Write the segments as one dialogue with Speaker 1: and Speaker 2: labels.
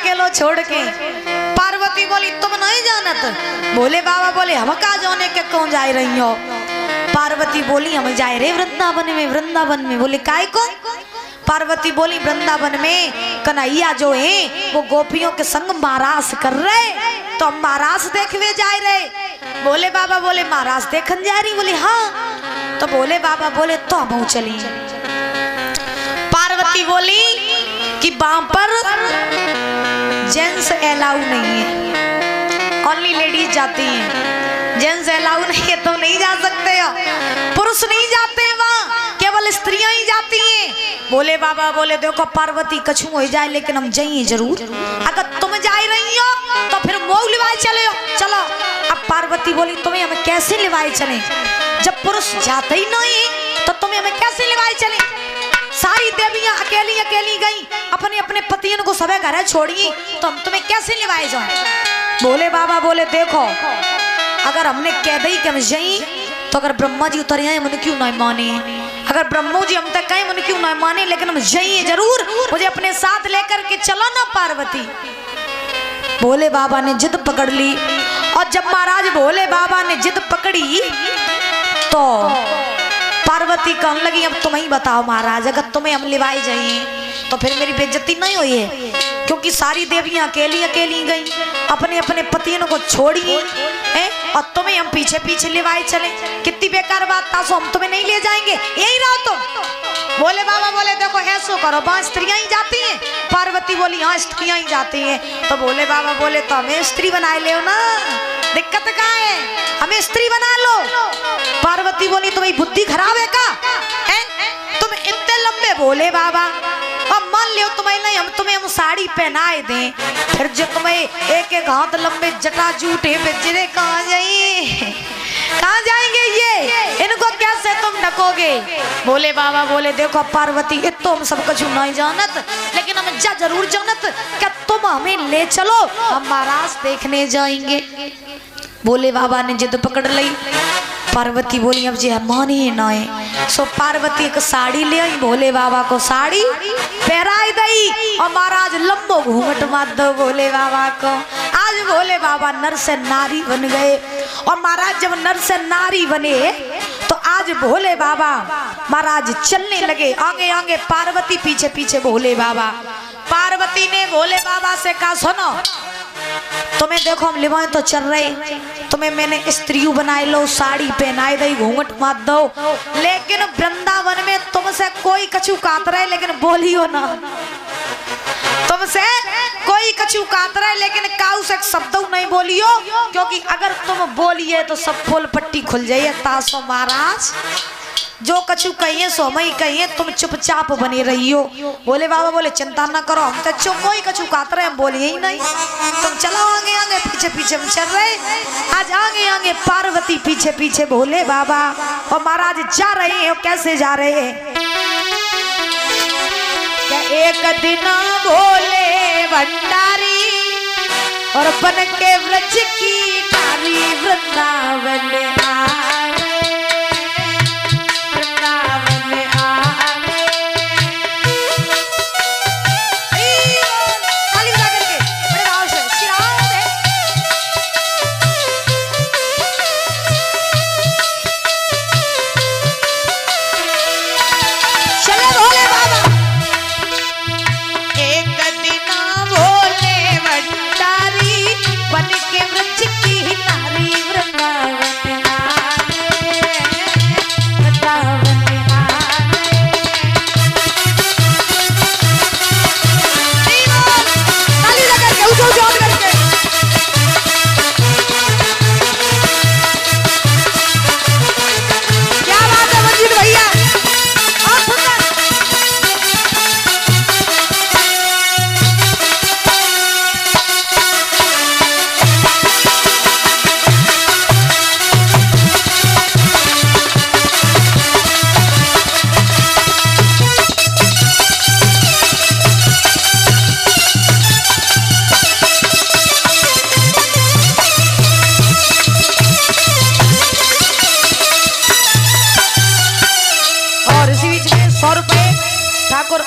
Speaker 1: अकेलो छोड़ के। पार्वती बोली तुम नहीं जानत? भोले बाबा बोले हम कहा जाने के कौन जा रही हो? पार्वती बोली हम जाए रे वृंदावन में, वृंदावन में। बोले काय को? पार्वती बोली वृंदावन में कन्हैया जो है वो गोपियों के संग महारास कर रहे, तो हम महारास देखने जा रहे। भोले बाबा बोले महारास देखन जा रही? बोले हाँ। तो भोले बाबा बोले तो हम चली। पार्वती बोली कि वहां पर जेंट्स अलाउ नहीं है, ओनली लेडीज जाती हैं। जेंट्स अलाउ नहीं है तो नहीं जा सकते हो, पुरुष नहीं जाते हैं वहाँ, केवल स्त्रियां ही जाती हैं। भोले बाबा बोले देखो पार्वती कछु हो जाए लेकिन हम जाइए जरूर। अगर तुम जा रही हो तो फिर मोह लिवाए चले हो, चलो। अब पार्वती बोली तुम्हें हमें कैसे लिवाए चले? जब पुरुष जाते ही नहीं तो तुम्हें हमें कैसे लिवाए चले? सारी देवियां अकेली अकेली गई, अपने अपने पतियों को सबे घर छोड़ी, तो हम तुम्हें कैसे लिवाए जाए? भोले बाबा बोले देखो अगर हमने कह दी कि हम जाई तो अगर ब्रह्मा जी उतर आए मन क्यों नहीं माने? अगर ब्रह्मो जी हम तक कहें मन क्यों नहीं माने, लेकिन हम जाइए जरूर, मुझे अपने साथ लेकर के चलो ना पार्वती। भोले बाबा ने जिद पकड़ ली, और जब महाराज भोले बाबा ने जिद पकड़ी तो पार्वती कहने लगी अब तुम ही बताओ महाराज, अगर तुम्हें हम लिवाए जाइए तो फिर मेरी बेइज्जती नहीं हुई है? क्योंकि सारी देवियां अकेली अकेली गई, अपने अपने पतियों को छोड़ी है, और तुम्हें हम पीछे पीछे लिवाए चले। कितनी बेकार बात था, सो हम तुम्हें नहीं ले जाएंगे, यही रहो तुम। भोले बाबा बोले देखो ऐसो करो, वहां स्त्रियां ही जाती हैं। पार्वती बोली हाँ स्त्रियां ही जाती हैं। तो भोले बाबा बोले तो हमें स्त्री बना ले ना, दिक्कत कहाँ है, हमें स्त्री बना लो। पार्वती बोली तुम्हारी बुद्धि खराब है का? तुम इतने लंबे भोले बाबा, अब मान लियो तुम्हें नहीं, हम साड़ी पहनाए दें, फिर जो तुम्हें एक एक हाथ लंबे जटा जूटे बेचरे कहाँ जाइए, कहाँ जाएंगे ये? इनको कैसे तुम ढकोगे? भोले बाबा बोले देखो पार्वती इतो हम सब कुछ नहीं जानत, लेकिन हम जा जरूर जानत, क्या तुम हमें ले चलो, हम महाराज देखने जाएंगे। भोले बाबा ने जिद पकड़ ली। पार्वती बोली अब जी मानी ना है, सो पार्वती एक साड़ी ले आई, भोले बाबा को साड़ी पहराई दई, और महाराज लंबो घूंघट मार दो भोले बाबा को। आज भोले बाबा नर से नारी बन गए, और महाराज जब नर से नारी बने तो आज भोले बाबा महाराज चलने लगे, आगे आगे पार्वती पीछे पीछे भोले बाबा। पार्वती ने भोले बाबा से कहा सुनो तुम्हें देखो हम लिवाए तो चल रहे, तुम्हें मैंने स्त्रियों बनाए लो, साड़ी पहनाए दई, घूंघट मार दो, लेकिन वृंदावन में तुमसे कोई कछु कात रहे लेकिन बोलियो ना, तुमसे कोई कछु कात रहे लेकिन काऊ से शब्द नहीं बोलियो, क्योंकि अगर तुम बोलिए तो सब पोल पट्टी खुल जाइए। तासो महाराज जो कछु कहिए सो मई कहिए, तुम चुपचाप बनी रही हो। बोले बाबा बोले चिंता ना करो, हम तो चुप कोई कछु कात रहे, हम बोलिए ही नहीं, तुम चलो आगे आगे पीछे पीछे हम चल रहे। आज आगे आगे पार्वती पीछे पीछे भोले बाबा, और महाराज जा रहे हैं। कैसे जा रहे हैं? क्या एक दिन भोले भंडारी और बन के व्रज की नारी वृंदावन आए, बन के व्रज की नारी वृंदावन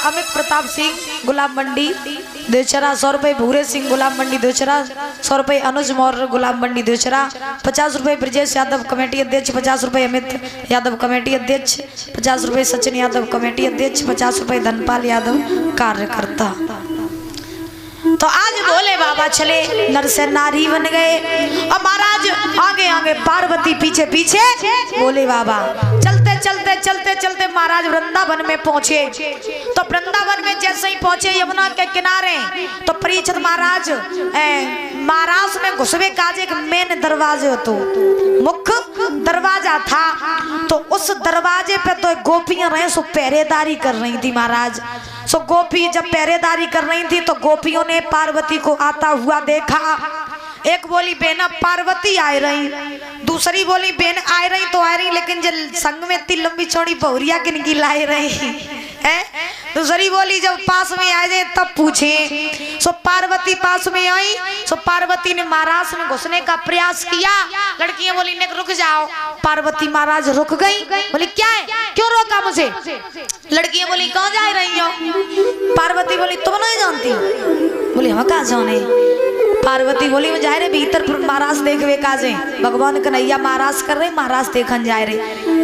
Speaker 1: अमित प्रताप सिंह गुलाब मंडी देवचरा 100 रुपए, भूरे सिंह गुलाब मंडी देवचरा 100 रुपए, अनुज मौर्य गुलाब मंडी देवचरा 50 रुपए, ब्रजेश यादव कमेटी अध्यक्ष 50 रुपए, अमित यादव कमेटी अध्यक्ष 50 रुपए, सचिन यादव कमेटी अध्यक्ष 50 रुपए, धनपाल यादव कार्यकर्ता। तो आज भोले बाबा चले नर से नारी बन गए और महाराज आगे आगे पार्वती पीछे पीछे भोले बाबा। चलते चलते चलते चलते महाराज वृंदावन में पहुंचे। तो वृंदावन में जैसे ही पहुंचे यमुना के किनारे तो परीक्षित महाराज महाराज में घुसवे काजे के मेन दरवाजे तो मुख्य दरवाजा था। तो उस दरवाजे पे तो गोपियां रहे सो पहरेदारी कर रही थी महाराज। सो गोपी जब पहरेदारी कर रही थी तो गोपियों ने पार्वती को आता हुआ देखा। एक बोली बेना पार्वती आ रही, दूसरी बोली बेन आ रही तो आ रही, लेकिन जब संग में इतनी लंबी चौड़ी बहुरिया किनकी लाई रही है। दूसरी बोली जब पास में आ जाए तब पूछे। सो पार्वती पास में आई। सो पार्वती ने महाराज में घुसने का प्रयास किया। लड़कियां बोली ने रुक जाओ। पार्वती महाराज रुक गई। बोली क्या है, क्यों रोका मुझे? लड़कियां बोली कहाँ जा रही हो? पार्वती बोली तुम नहीं जानती? बोली हम कहाँ जाने? पार्वती बोली मैं जा रहे भीतर महाराज देखवे काजे भगवान कन्हैया महाराज कर रहे, महाराज देखन जा रहे,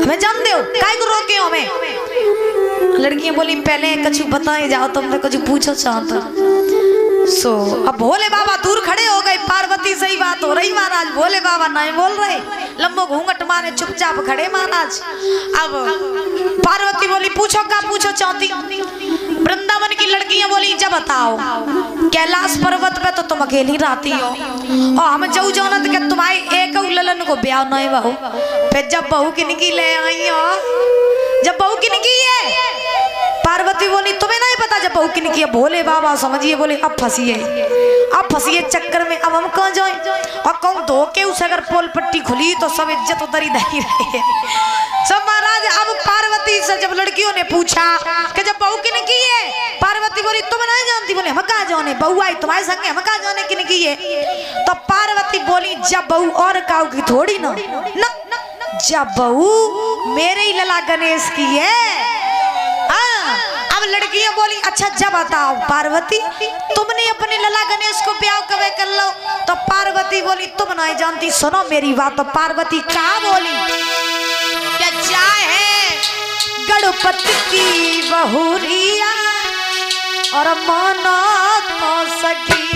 Speaker 1: हमें जानते हो काय को रोके हो हमें? लड़कियां बोली पहले कछु बताए जाओ, तुमने कुछ पूछो चाहता। सो अब भोले बाबा दूर खड़े हो गए। पार्वती सही बात हो रही महाराज, भोले बाबा नहीं बोल रहे, लंबो घूंघट मारे चुपचाप खड़े महाराज। अब पार्वती बोली पूछो क्या पूछो चाहती? वृंदावन की लड़कियां बोली जब बताओ कैलाश पर्वत पे तो तुम अकेली रहती हो और हम जाऊ जानत के तुम्हारे एक ललन को ब्याह नहीं बहू। फिर जब बहू किनकी ले आई हो, जब बहू किनकी है? पार्वती बोली तुम्हें नहीं पता जब बहू किनकी है? भोले बाबा समझिए बोले अब फंसिए, अब फंसिए चक्कर में, अब हम कहाँ जाए? और कहूँ धो के उसे अगर पोल पट्टी खुली तो सब इज्जत उधर ही रही है सब महाराज। अब पार्वती से जब लड़कियों ने पूछा कि जब बहू किनकी है, पार्वती बोली तुम नहीं जानती? बोले हम कहाँ जाने, बहू आई तुम्हारे संग, हम कहाँ जाने किनकी है? तो पार्वती बोली जब बहू और काऊ की थोड़ी ना, जब बहू मेरे ही लला गणेश की है। अब लड़कियां बोली अच्छा जब बताओ पार्वती तुमने अपने लला गणेश को ब्याह कब कर लो? तो पार्वती बोली तुम नहीं जानती, सुनो मेरी बात। तो पार्वती कहा बोली क्या चाहे गणपति की बहुरिया और माना तो सकी।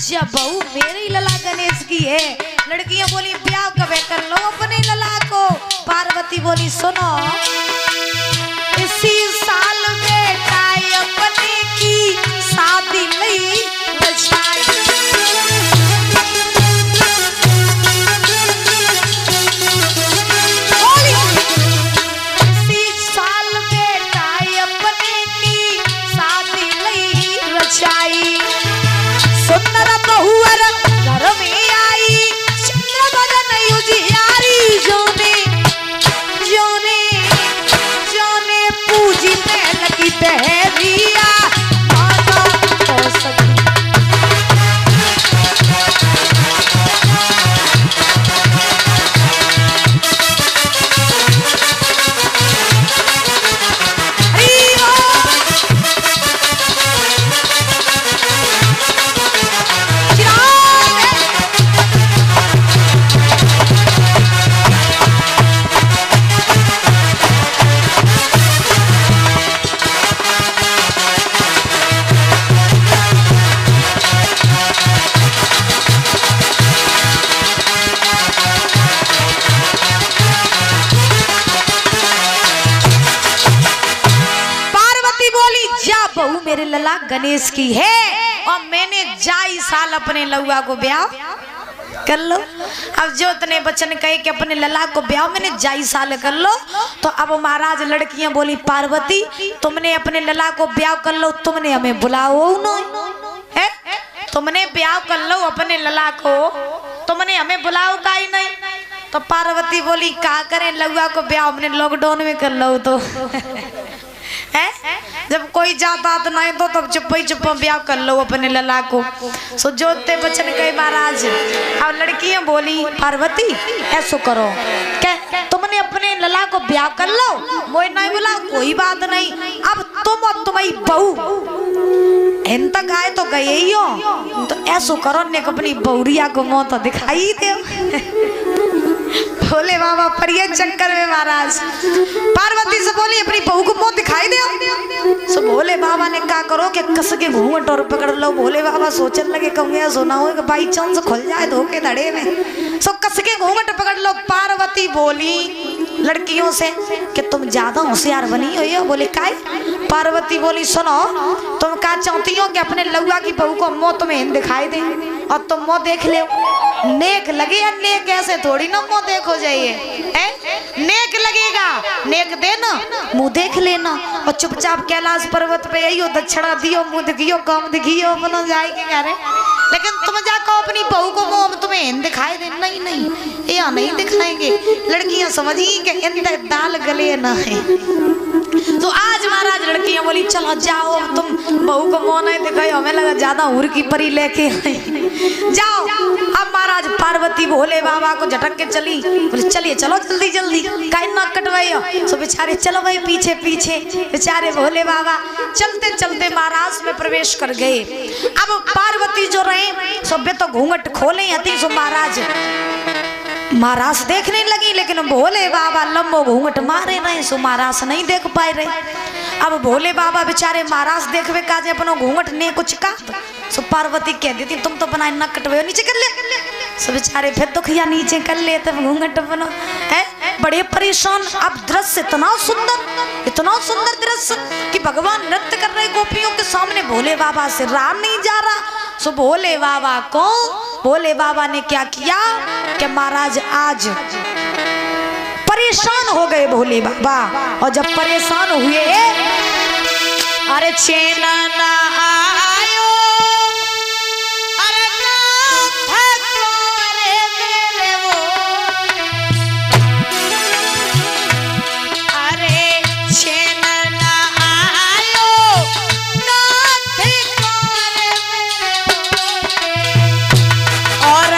Speaker 1: जब बहू मेरी लला गणेश की है। लड़कियां बोली ब्याह कब कर लो अपने लला को। पार्वती बोली सुनो इसी साल बेटा अपने की शादी नहीं बचाई। इसी साल बेटा अपने की शादी नहीं बचाई। सुंदर बहुवर घर में आई चंद्र बदन उजियारी। जोने जोने जोने पूजी में लगी बहरिया माता तो सकी। बहू मेरे लला गणेश की है और मैंने जाई साल अपने लौआ को ब्याह कर लो। अब जो इतने बच्चन कहे कि अपने लला को ब्याह मैंने जाई साल कर लो। तो अब महाराज लड़कियां बोली पार्वती तुमने अपने लला को ब्याह कर लो, तुमने हमें बुलाओ न है? तुमने ब्याह कर लो अपने लला को, तुमने हमें बुलाओ का ही नहीं। तो पार्वती बोली का करें लौआ को ब्याह हमने लॉकडाउन में कर लो तो है जब कोई जाता तो नहीं तो तब चुप ब्याह कर लो अपने लला को। सो जोते बचन गए महाराज। अब लड़कियां बोली पार्वती ऐसो करो क्या तुमने अपने लला को ब्याह कर लो। मोए नहीं बोला कोई बात नहीं, अब तुम और तुम्हारी बहू इन तक आए तो गए ही हो तो ऐसो करो ने अपनी बहुरिया को मुंह तो दिखाई दे। भोले बाबा परिय चक्कर में महाराज पार्वती से बोली अपनी बहू को मुंह दिखाई दे। सो भोले बाबा ने कहा करो कि कस के घूंघट और पकड़ लो। भोले बाबा सोचने लगे कहूँगा सोना हो बाई चांस खुल जाए धोखे धड़े में। सो कस के घूंघट पकड़ लो। पार्वती बोली लड़कियों से कि तुम ज्यादा होशियार बनी हुई हो। बोले काय? पार्वती बोली सुनो तुम क्या चाहती हो कि अपने लौआ की बहू को मुंह तुम्हें दिखाई दे और तुम मुंह देख ले नेक लगे या नेक ऐसे थोड़ी ना मुंह देखो जाइए नेक लगेगा नेक देना मुंह देख लेना और चुपचाप कैलाश पर्वत पे आइयो दक्षिणा दियो मुंह दिखियो काम दिखियो अपना जाएगी कह रहे। लेकिन तुम जाकर अपनी बहू को मुंह तुम्हें दिखाई दे नहीं नहीं या नहीं दिखाएंगे। लड़कियां समझी कि इंदर दाल गले ना है। तो आज महाराज लड़कियां बोली चलो जाओ तुम बहू को मुंह नहीं दिखाई हमें लगा ज्यादा हुर की परी लेके जाओ। अब महाराज पार्वती भोले बाबा को झटक के चली बोले चलिए चलो जल्दी जल्दी काई ना कटवाइयो। सो बेचारे चलो भाई पीछे पीछे बेचारे भोले बाबा चलते चलते महाराज में प्रवेश कर गए। अब पार्वती जो रहे सभ्य तो घूंघट खोले हती। सो महाराज देखने लगी लेकिन भोले बाबा लंबो घूंघट मारे रहे। सो महाराज नहीं देख पाए रहे। अब भोले बाबा बेचारे महाराज देखवे काजे अपनो घूंघट ने कुछ का। सो पार्वती कह देती तुम तो बनाए न कटवे नीचे कर ले। सो बेचारे फिर दुखिया नीचे कर ले तब घूंघट बनो है बड़े परेशान। अब दृश्य इतना सुंदर दृश्य कि भगवान नृत्य कर रहे गोपियों के सामने भोले बाबा से रहा नहीं जा रहा। सो भोले बाबा ने क्या किया कि महाराज आज परेशान हो गए भोले बाबा। और जब परेशान हुए अरे चैन ना आयो अरे मेरे वो अरे चैन ना आयो और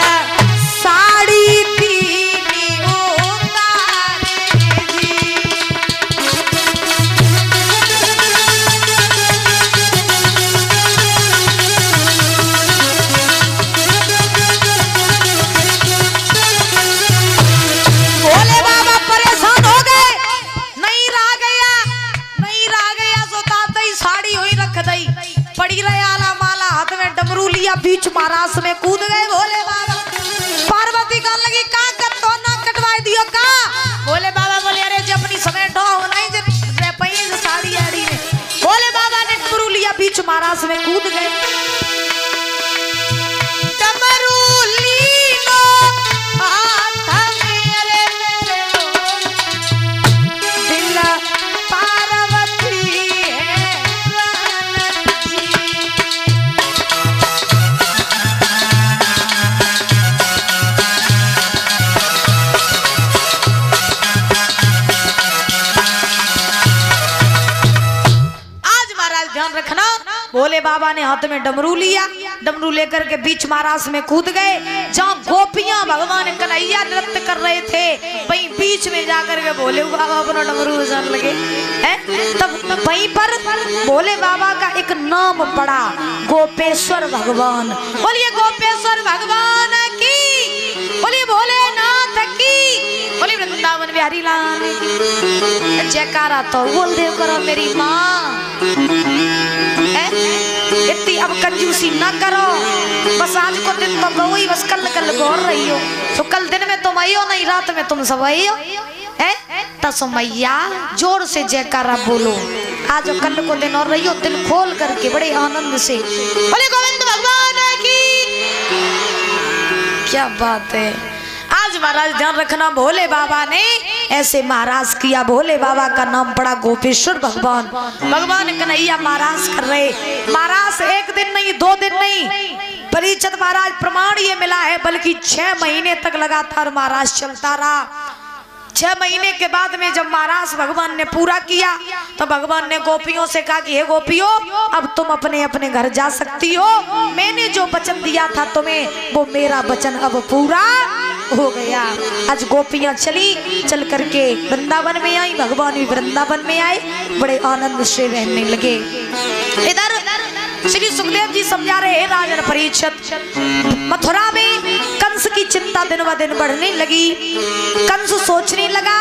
Speaker 1: साड़ी दीनी उतारे जी। भोले बाबा परेशान हो गए नहीं रह गया सो ताते ही साड़ी हुई रख दई पड़ी रहे आला माला हाथ में डमरू लिया बीच महाराज में कूद गए भोले बाबा। पार्वती कहने लगी का कतो ना कटवाई दियो का। भोले बाबा बोले अरे जब अपनी समय ढो नहीं जे पई साड़ी आड़ी में। भोले बाबा ने डमरू लिया बीच महाराज में कूद गए। डमरू लीनो हाथ मेरे दिल पार्वती है रखना। भोले बाबा ने हाथ में डमरू लिया डमरू लेकर के बीच महाराज में कूद गए जहाँ गोपियां भगवान कन्हैया नृत्य कर रहे थे वहीं बीच में जाकर के भोले बाबा अपना डमरू बजाने लगे हैं। तब वहीं पर भोले बाबा का एक नाम पड़ा गोपेश्वर भगवान। बोलिए गोपेश्वर भगवान की बोलिए भोलेनाथ की बोलिए वृंदावन बिहारी लाल की जयकारा तो बोल दे करो मेरी माँ। इतनी अब कंजूसी ना करो बस आज को दिन तो गो ही बस कल गौर रही हो। तो कल दिन में तुम आइयो नहीं रात में तुम सब आइयो तसमैया जोर से जयकारा बोलो। आज कल को दिन और रही हो दिल खोल करके बड़े आनंद से बोले गोविंद भगवान की। क्या बात है। आज महाराज ध्यान रखना भोले बाबा ने ऐसे महाराज किया। भोले बाबा का नाम पड़ा गोपेश्वर भगवान। भगवान कन्हैया महाराज कर रहे। महाराज एक दिन नहीं 2 दिन नहीं परीक्षित महाराज प्रमाण ये मिला है, बल्कि 6 महीने तक लगातार महाराज चलता रहा। 6 महीने के बाद में जब महाराज भगवान ने पूरा किया तो भगवान ने गोपियों से कहा कि हे गोपियों, अब तुम अपने अपने घर जा सकती हो। मैंने जो वचन दिया था तुम्हें वो मेरा वचन अब पूरा हो गया। आज गोपियां चल करके वृंदावन में आई, भगवान भी वृंदावन में आए, बड़े आनंद से रहने लगे। इधर श्री सुखदेव जी समझा रहे हैं राजन परीक्षित, मथुरा में कंस की चिंता दिन ब दिन बढ़ने लगी। कंस सोचने लगा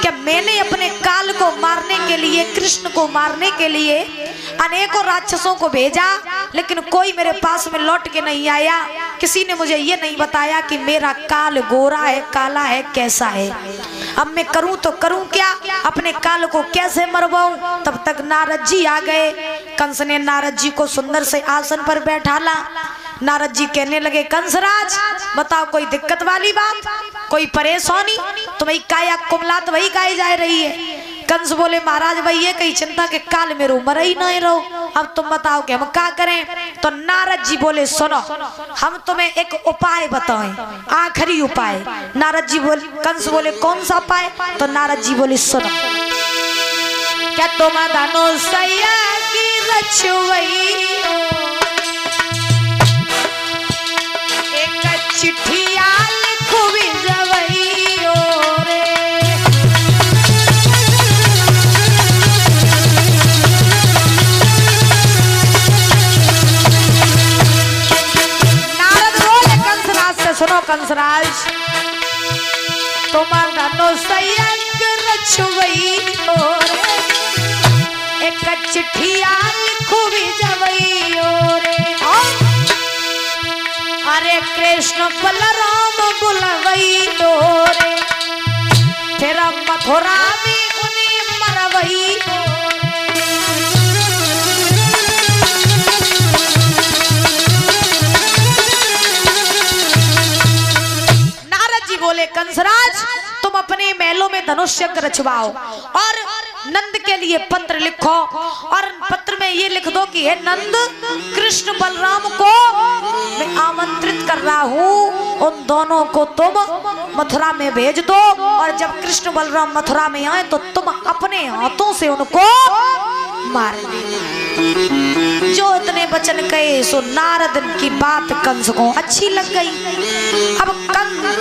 Speaker 1: कि मैंने अपने काल को मारने के लिए, कृष्ण को मारने के लिए अनेकों राक्षसों को भेजा, लेकिन कोई मेरे पास में लौट के नहीं आया। किसी ने मुझे ये नहीं बताया कि मेरा काल गोरा है, काला है, कैसा है। अब मैं करूं तो करूं क्या, अपने काल को कैसे मरवाऊं। तब तक नारद जी आ गए। कंस ने नारद जी को सुंदर से आसन पर बैठाला। नारद जी कहने लगे, कंसराज बताओ कोई दिक्कत वाली बात, कोई परेशानी, तुम्हें काया कुमलात वही गाई जा रही है। कंस बोले, महाराज वही है, कहीं चिंता के काल में मर ही नहीं रहो, अब तुम बताओ कि हम क्या करें। तो नारद जी बोले, सुनो हम तुम्हें एक उपाय बताएं, आखिरी उपाय। नारद जी बोले, कंस बोले कौन सा उपाय। तो नारद जी बोले, सुनो, क्या तुम धनुषया की रचवई एक चिट्ठिया लिखो भिजवई रे। नारद बोले कंसराज से, सुनो कंसराज, तुम धनुषया की रचवई रे एक चिट्ठिया लिखो भिजवई रे। अरे कृष्ण बलराम बुलवई रे, फिर मथुरा में उन्हें मरवई। नारद जी बोले, कंसराज तुम अपने महलों में धनुष्य रचवाओ और नंद के लिए पत्र लिखो, और पत्र में ये लिख दो कि हे नंद, कृष्ण बलराम को मैं आमंत्रित कर रहा हूँ, उन दोनों को तुम मथुरा में भेज दो, और जब कृष्ण बलराम मथुरा में आए तो तुम अपने हाथों से उनको मार देना। जो इतने वचन कहे सो नारद की बात कंस को अच्छी लग गई। अब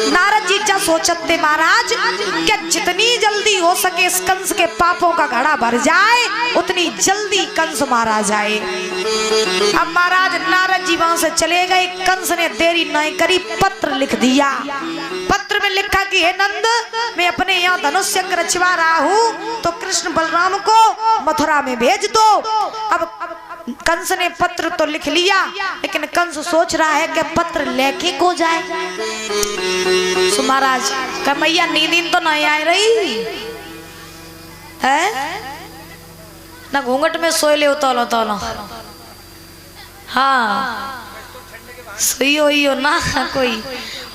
Speaker 1: नारद जी क्या सोचते महाराज, क्या जितनी जल्दी हो सके इस कंस के पापों का घड़ा भर जाए, उतनी जल्दी कंस मारा जाए। अब महाराज नारद जी वहां से चले गए। कंस ने देरी नहीं करी, पत्र लिख दिया। पत्र में लिखा कि हे नंद, मैं अपने यहाँ धनुष्य रचवा रहा हूँ, तो कृष्ण बलराम को मथुरा में भेज दो। अब कंस ने पत्र तो लिख लिया, लेकिन कंस सोच रहा है कि पत्र लेके को जाए। सो महाराज का मैया नींद तो नहीं आ रही है ना, घूंघट में सोए ले तोलो तोलो। हाँ सोई हो ना कोई,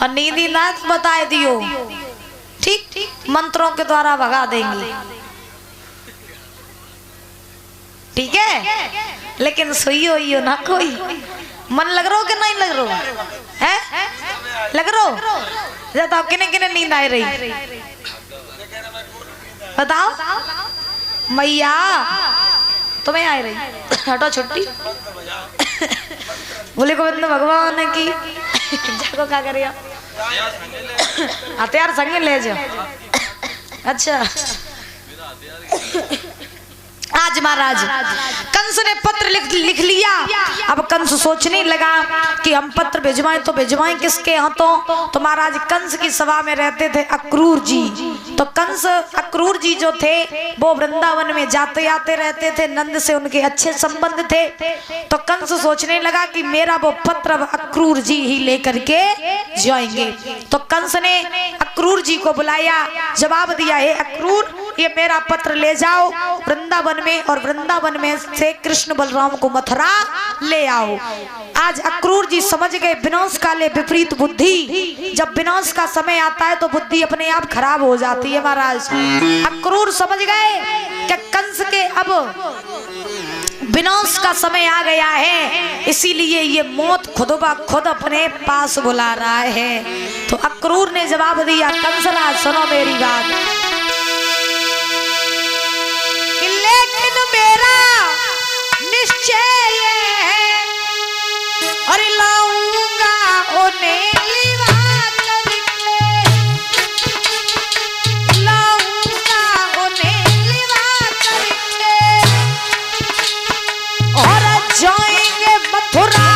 Speaker 1: और नींद ना तो बता दियो, ठीक मंत्रों के द्वारा भगा देंगे, ठीक है। लेकिन सोई हो ना कोई, मन लग रहा हो कि नहीं लग रहा है, लग रहा हो। बताओ किने किने नींद आ रही, बताओ मैया तुम्हें आ रही। हटो छुट्टी बोले गोविंद भगवान की जाको क्या करिए, हथियार संगे ले जाओ। अच्छा आज महाराज कंस ने पत्र लिख लिया। अब कंस सोचने लगा कि हम पत्र भिजवाएं तो भिजवाएं किसके हाथों। तो महाराज कंस की सभा में रहते थे अक्रूर जी। तो कंस अक्रूर जी जो थे वो वृंदावन में जाते आते रहते थे, नंद से उनके अच्छे संबंध थे। तो कंस सोचने लगा कि मेरा वो पत्र अक्रूर जी ही लेकर के जाएंगे। तो कंस ने अक्रूर जी को बुलाया, जवाब दिया, हे अक्रूर, ये मेरा पत्र ले जाओ वृंदावन में, और वृंदावन में से कृष्ण बलराम को मथुरा ले आओ। आज अक्रूर जी समझ गए विनाश काले विपरीत बुद्धि, जब विनाश का समय आता है तो बुद्धि अपने आप खराब हो जाती है। महाराज अक्रूर समझ गए कि कंस के अब विनाश का समय आ गया है, इसीलिए ये मौत खुद ब खुद अपने पास बुला रहा है। तो अक्रूर ने जवाब दिया, कंसराज सुनो मेरी बात, लेकिन मेरा निश्चय ये है और लाऊंगा उन्हें लिवा करके, लाऊंगा उन्हें लिवा करके और जाएंगे मथुरा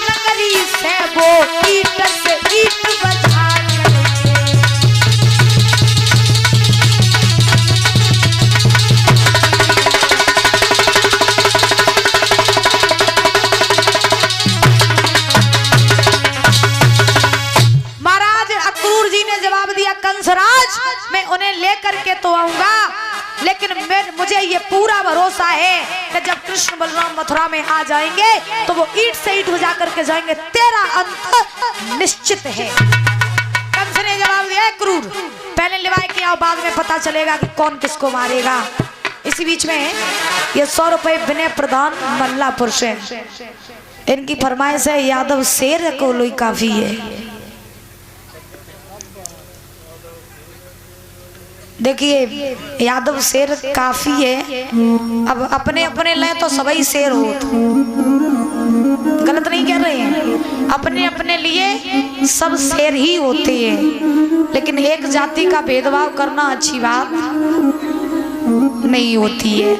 Speaker 1: नगरी से वो ईट से ईट बजा कंसराज, मैं उन्हें लेकर के तो आऊंगा, लेकिन मुझे ये पूरा भरोसा है कि जब कृष्ण बलराम मथुरा में आ जाएंगे तो वो ईट से ईट हो जाकर के जाएंगे, तेरा अंत निश्चित है। कंस ने जवाब दिया, क्रूर पहले लिवाए के आओ, बाद में पता चलेगा कि कौन किसको मारेगा। इसी बीच में ये 100 रुपए विनय प्रधान मल्लापुर से, इनकी फरमाइश है यादव शेर को लोई काफी है। देखिए यादव शेर काफी है, अब अपने अपने ले तो सभी शेर हो, गलत नहीं कह रहे हैं, अपने अपने लिए सब शेर ही होते हैं, लेकिन एक जाति का भेदभाव करना अच्छी बात नहीं होती है।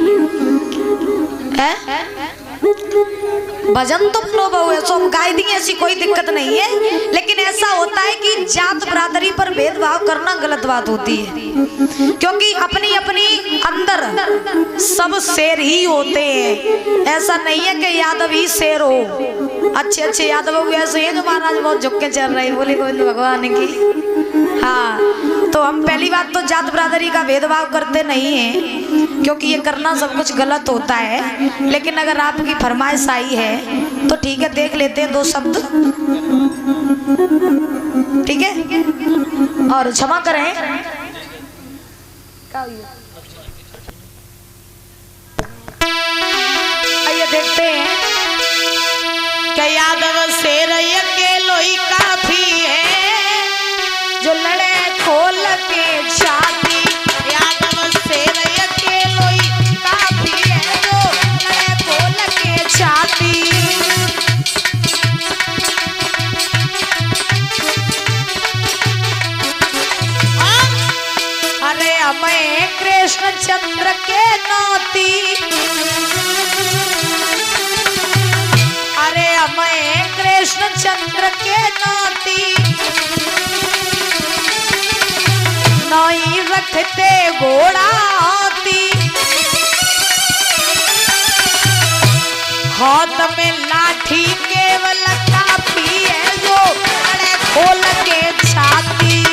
Speaker 1: भजन तो बोलो बहु है, सो गाय दी, ऐसी कोई दिक्कत नहीं है, लेकिन ऐसा होता है कि जात बरादरी पर भेदभाव करना गलत बात होती है, क्योंकि अपनी अपनी अंदर सब शेर ही होते हैं। ऐसा नहीं है कि यादव ही शेर हो, अच्छे अच्छे यादव ऐसे हैं जो महाराज बहुत झुक के चल रहे, बोले गोविंद भगवान की। हाँ, तो हम पहली बात तो जात बरादरी का भेदभाव करते नहीं हैं, क्योंकि ये करना सब कुछ गलत होता है, लेकिन अगर आपकी फरमाइश आई है तो ठीक है, देख लेते हैं 2 शब्द, ठीक है, और क्षमा करें। आइए देखते हैं क्या यादव शेर अकेलो ही काफी है, जो लड़े खोल के छाती, यादव शेर अकेलो ही काफी है, जो लड़े खोल के छाती। अरे हमें कृष्ण चंद्र के नाती, अरे हमें कृष्ण चंद्र के नाती, नहीं रखते घोड़ा हाथी, हाथ में लाठी केवल काफी है, जो लड़े खोल के छाती।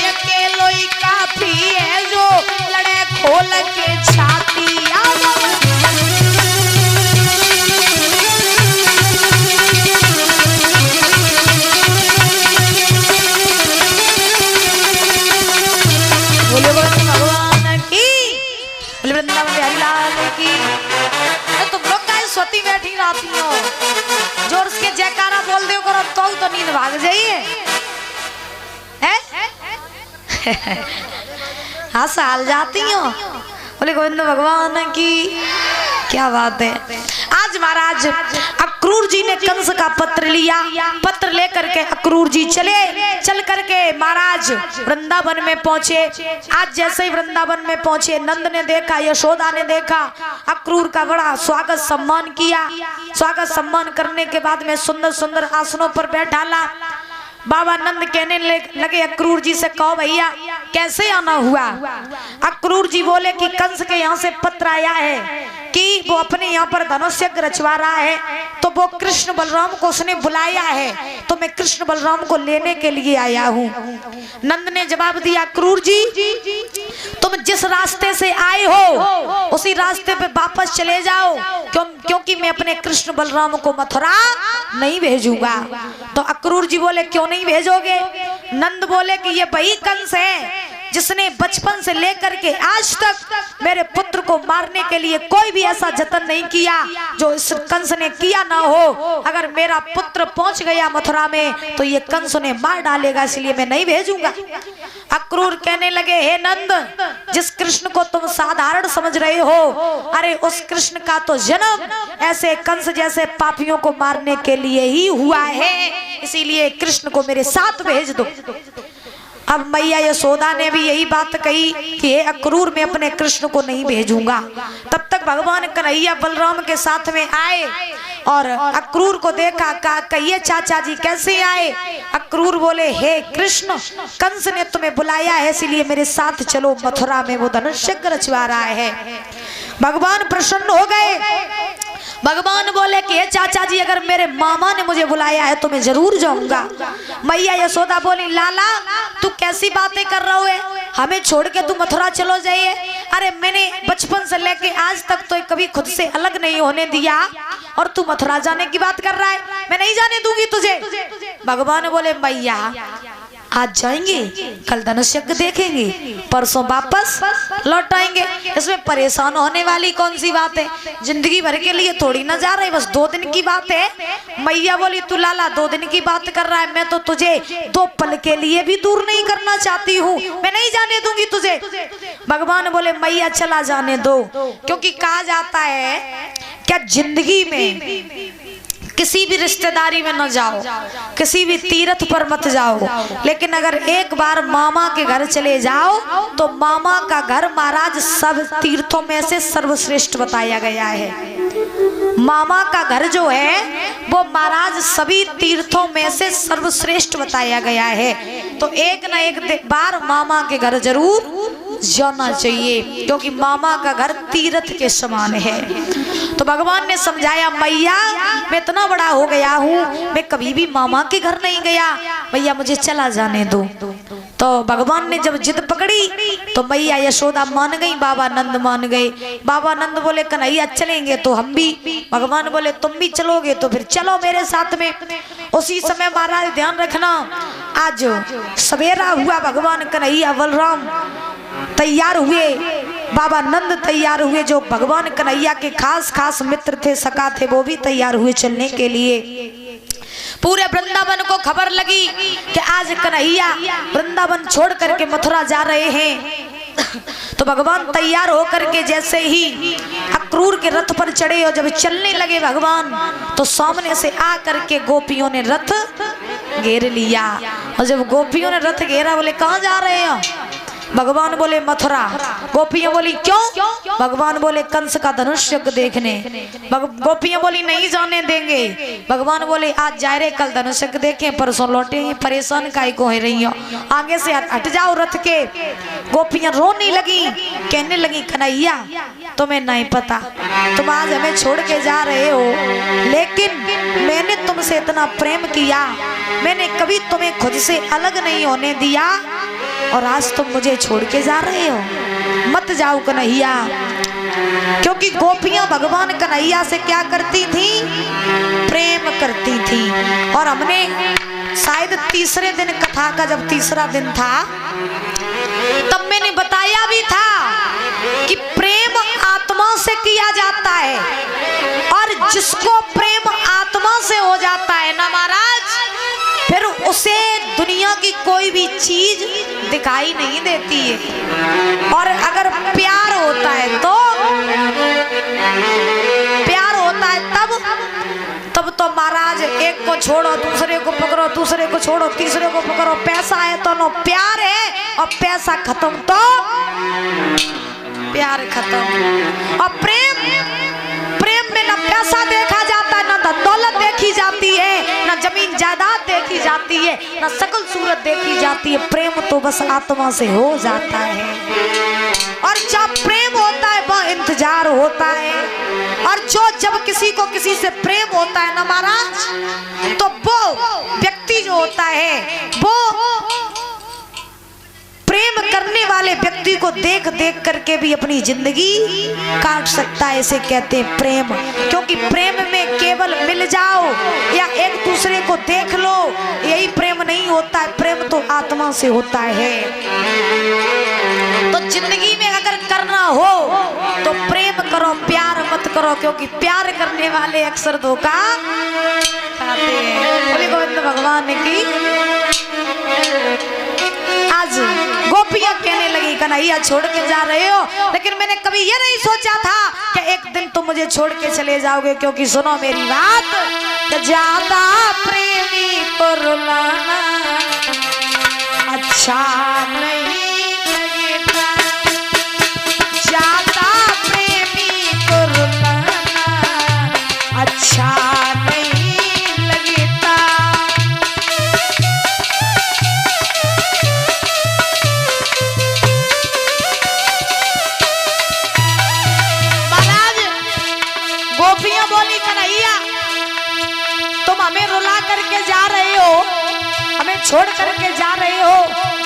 Speaker 1: अकेलो ही काफी है, जो लड़े खोल के छाती। बोले भगवान की, बोले वृंदावन बिहारी लाल की। तुम लोग का सोती बैठी रहती हो, जोर से जयकारा बोल दो करो तो नींद भाग जाइए। हाँ साल जाती हो, बोले गोविंद भगवान की, क्या बात है। आज महाराज अक्रूर जी ने कंस का पत्र लिया, पत्र लेकर के अक्रूर जी चल करके महाराज वृंदावन में पहुंचे। आज जैसे ही वृंदावन में पहुंचे, नंद ने देखा, यशोदा ने देखा, अक्रूर का बड़ा स्वागत सम्मान किया। स्वागत सम्मान करने के बाद में सुंदर सुंदर आसनों पर बैठाला। बाबा नंद कहने लगे अक्रूर जी से, कहो भैया कैसे आना हुआ। अक्रूर जी बोले कि कंस के यहाँ से पत्र आया है कि वो अपने यहाँ पर धनुष यज्ञ रचवा रहा है, तो वो कृष्ण बलराम को उसने बुलाया है, तो मैं कृष्ण बलराम को लेने के लिए आया हूँ। नंद ने जवाब दिया, क्रूर जी तुम जिस रास्ते से आए हो उसी रास्ते पे वापस चले जाओ, क्योंकि मैं अपने कृष्ण बलराम को मथुरा नहीं भेजूंगा। तो अक्रूर जी बोले, क्यों नहीं भेजोगे? नंद बोले कि ये वही कंस है जिसने बचपन से लेकर के आज तक मेरे पुत्र को मारने के लिए कोई भी ऐसा जतन नहीं किया जो इस कंस ने किया ना हो। अगर मेरा पुत्र पहुंच गया मथुरा में तो ये कंस उन्हें मार डालेगा, इसलिए मैं नहीं भेजूंगा। अक्रूर कहने लगे, हे नंद, जिस कृष्ण को तुम साधारण समझ रहे हो, अरे उस कृष्ण का तो जन्म ऐसे कंस जैसे पापियों को मारने के लिए ही हुआ है, इसीलिए कृष्ण को मेरे साथ भेज दो। अब मैया यशोदा ने भी यही बात कही कि हे अक्रूर, मैं अपने कृष्ण को नहीं भेजूंगा। तब तक भगवान कन्हैया बलराम के साथ में आए और अक्रूर को देखा, कहा, कहिए चाचा जी कैसे आए? अक्रूर बोले, हे कृष्ण, कंस ने तुम्हें बुलाया है, इसीलिए मेरे साथ चलो, मथुरा में वो धनुष यज्ञ रचवा रहा है। भगवान प्रसन्न हो गए। भगवान बोले कि हे चाचा जी, अगर मेरे मामा ने मुझे बुलाया है तो मैं जरूर जाऊंगा। मैया यशोदा बोली, लाला तू कैसी बातें कर रहा है, हमें छोड़ के तू मथुरा चलो जाइए। अरे मैंने बचपन से लेके आज तक तो कभी खुद से अलग नहीं होने दिया और तू मथुरा जाने की बात कर रहा है, मैं नहीं जाने दूंगी तुझे। भगवान बोले, मैया आज जाएंगे, कल धनुष यज्ञ देखेंगे, परसों वापस लौट आएंगे, इसमें परेशान होने वाली कौन सी बात है? जिंदगी भर के लिए थोड़ी ना जा रहे, बस 2 दिन की बात है। मैया बोली, तू लाला 2 दिन की बात कर रहा है, मैं तो तुझे 2 पल के लिए भी दूर नहीं करना चाहती हूँ, मैं नहीं जाने दूंगी तुझे। भगवान बोले, मैया चला जाने दो, क्योंकि कहा जाता है क्या जिंदगी में किसी भी रिश्तेदारी में न जाओ, किसी भी तीर्थ पर मत जाओ, लेकिन अगर एक बार मामा के घर चले जाओ तो मामा का घर महाराज सब तीर्थों में से सर्वश्रेष्ठ बताया गया है। मामा का घर जो है वो महाराज सभी तीर्थों में से सर्वश्रेष्ठ बताया गया है। तो एक न एक बार मामा के घर जरूर जाना चाहिए, क्योंकि मामा का घर तीर्थ के समान है। तो भगवान ने समझाया, मैया मैं इतना बड़ा हो गया हूँ, मैं कभी भी मामा के घर नहीं गया, मैया मुझे चला जाने दो। तो भगवान ने जब जिद पकड़ी तो मैया यशोदा मान गई, बाबा नंद मान गए। बाबा नंद बोले, कन्हैया चलेंगे तो हम भी। भगवान बोले, तुम भी चलोगे तो फिर चलो मेरे साथ में। उसी समय महाराज ध्यान रखना, आज सवेरा हुआ, भगवान कन्हैया बलराम तैयार हुए, बाबा नंद तैयार हुए, जो भगवान कन्हैया के खास मित्र थे, सखा थे, वो भी तैयार हुए चलने के लिए। पूरे वृंदावन को खबर लगी कि आज कन्हैया वृंदावन छोड़ करके मथुरा जा रहे हैं। तो भगवान तैयार होकर के जैसे ही अक्रूर के रथ पर चढ़े और जब चलने लगे भगवान, तो सामने से आ करके गोपियों ने रथ घेर लिया। और जब गोपियों ने रथ घेरा, बोले कहाँ जा रहे हैं? भगवान बोले मथुरा। गोपियां बोली क्यों? भगवान बोले कंस का धनुष यज्ञ देखने। गोपियां बोली नहीं जाने देंगे। भगवान बोले आज जा रहे, कल धनुष यज्ञ देखें, परसों लौटे, परेशान काहे को हो रही हो, आगे से हट जाओ रथ के। गोपियां रोने लगी, कहने लगी कन्हैया तुम्हें नहीं पता, तुम आज हमें छोड़ के जा रहे हो, लेकिन मैंने तुमसे इतना प्रेम किया, मैंने कभी तुम्हें खुद से अलग नहीं होने दिया, और आज तुम मुझे छोड़ के जा रहे हो, मत जाओ कन्हैया। क्योंकि गोपियां भगवान कन्हैया से क्या करती थी? प्रेम करती थी। और हमने शायद तीसरे दिन कथा का जब तीसरा दिन था तब मैंने बताया भी था कि प्रेम आत्मा से किया जाता है, और जिसको प्रेम आत्मा से हो जाता है ना महाराज, फिर उसे दुनिया की कोई भी चीज दिखाई नहीं देती है। और अगर प्यार होता है तो तब तो महाराज एक को छोड़ो दूसरे को पकड़ो, दूसरे को छोड़ो तीसरे को पकड़ो। पैसा है तो नो प्यार है, और पैसा खत्म तो प्यार खत्म। और प्रेम में ना पैसा देखा जाता है, ना दौलत देखी जाती है, ना जमीन जायदाद देखी जाती है, ना सकल सूरत देखी जाती है। प्रेम तो बस आत्मा से हो जाता है, और जब प्रेम होता है वह इंतजार होता है। और जब किसी को किसी से प्रेम होता है ना महाराज, तो वो व्यक्ति जो होता है वो प्रेम करने वाले व्यक्ति को देख देख करके भी अपनी जिंदगी काट सकता है। इसे कहते हैं प्रेम। क्योंकि प्रेम में केवल मिल जाओ या एक दूसरे को देख लो, यही प्रेम नहीं होता है। प्रेम तो आत्मा से होता है। तो जिंदगी में अगर करना हो तो प्रेम करो, प्यार मत करो, क्योंकि प्यार करने वाले अक्सर धोखा खाते हैं। बोले गोविंद भगवान की। आज गोपियां कहने लगी कन्हैया छोड़ के जा रहे हो, लेकिन मैंने कभी ये नहीं सोचा था कि एक दिन तुम मुझे छोड़ के चले जाओगे। क्योंकि सुनो मेरी बात, ज्यादा प्रेमी को रुलाना अच्छा नहीं लगता, ज्यादा प्रेमी को रुलाना अच्छा नहीं लगता। गोपियां बोली कन्हैया तुम हमें रुला करके जा रहे हो, हमें छोड़ करके जा रहे हो,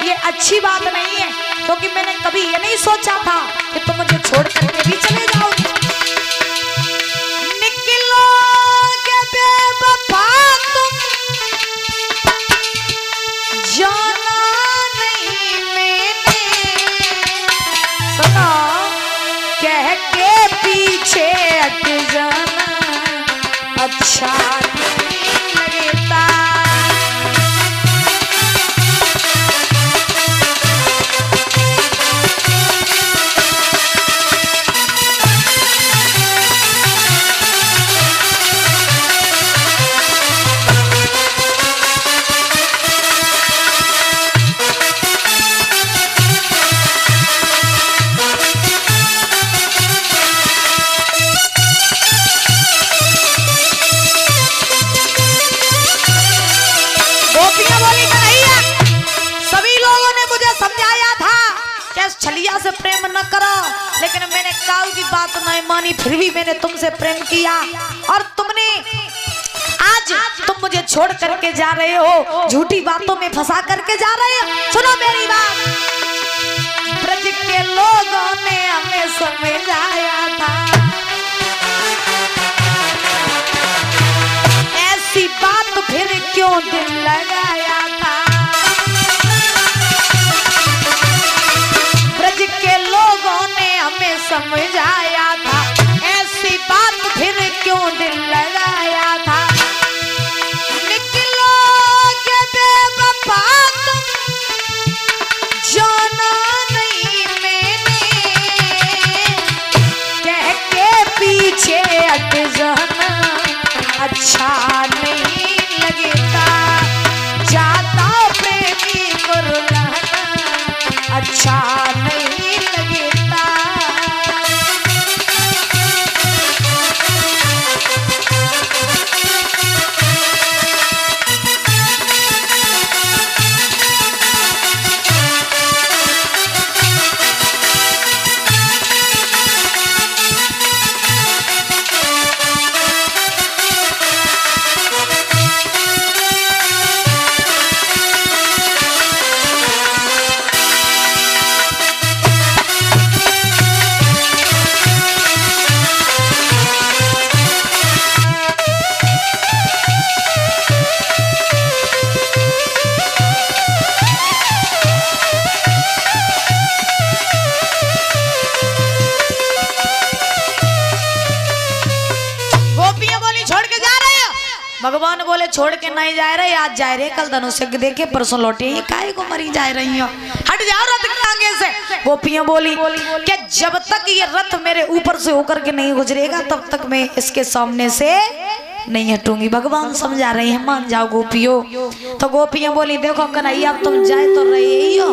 Speaker 1: ये अच्छी बात नहीं है। क्योंकि मैंने कभी ये नहीं सोचा था कि तुम मुझे छोड़ करके भी चले जाओगे। निकलोगे बेवफा तुम, जाना नहीं मैंने, सुनो कह के पीछे हट जाना अच्छा नहीं लगता। छलिया से प्रेम न करो, लेकिन मैंने काऊ की बात नहीं मानी, फिर भी मैंने तुमसे प्रेम किया। और तुमने आज तुम मुझे छोड़ करके जा रहे हो, झूठी बातों में फंसा करके जा रहे हो। सुनो मेरी बात, ब्रज के लोगों ने हमें समझाया था, ऐसी बात फिर क्यों दिल लगाया था। के लोगों ने हमें समझाया था, ऐसी बात फिर क्यों दिल लगाया था। निकलोगे बेवफा तुम, जाना नहीं मैंने, कह के पीछे हट जाना अच्छा नहीं लगता, ज्यादा प्रेमी को रुलाना अच्छा नहीं लगता। भगवान बोले छोड़ के नहीं जा रहे, आज जा रहे, कल धनुष देखे परसों लौटे, ये काहे को मरी जा रही हो, हट जाओ रथ के आगे से। गोपियां बोली कि जब तक ये रथ मेरे ऊपर से होकर के नहीं गुजरेगा तब तक मैं इसके सामने से नहीं हटूंगी। भगवान समझा रहे हैं, मान जाओ गोपियों। तो गोपियां बोली देखो कन्हैया तुम जाए तो रहे ही हो,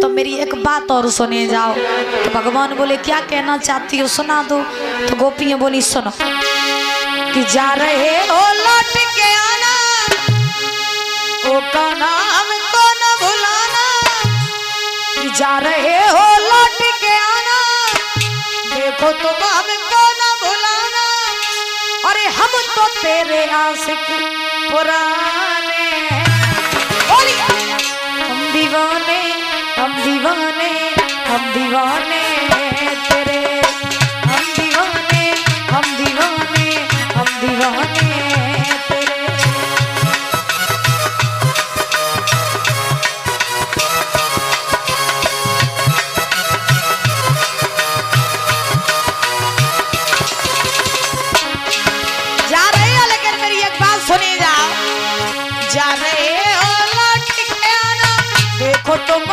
Speaker 1: तो मेरी एक बात और सुने जाओ। तो भगवान बोले क्या कहना चाहती हो, सुना दो। तो गोपियां बोली सुनो कि जा रहे हो लौट के आना, ओ जा रहे हो लौट के आना, देखो तुम हमको ना भुलाना, अरे हम तो तेरे आशिक पुराने, हम दीवाने हम दीवाने हम दीवाने तेरे, हम दीवाने हम दीवाने हम दीवाने तेरे। जा रहे हो लेकिन मेरी एक बात सुनी जाओ, जा रहे हो लौट के आना, देखो तुम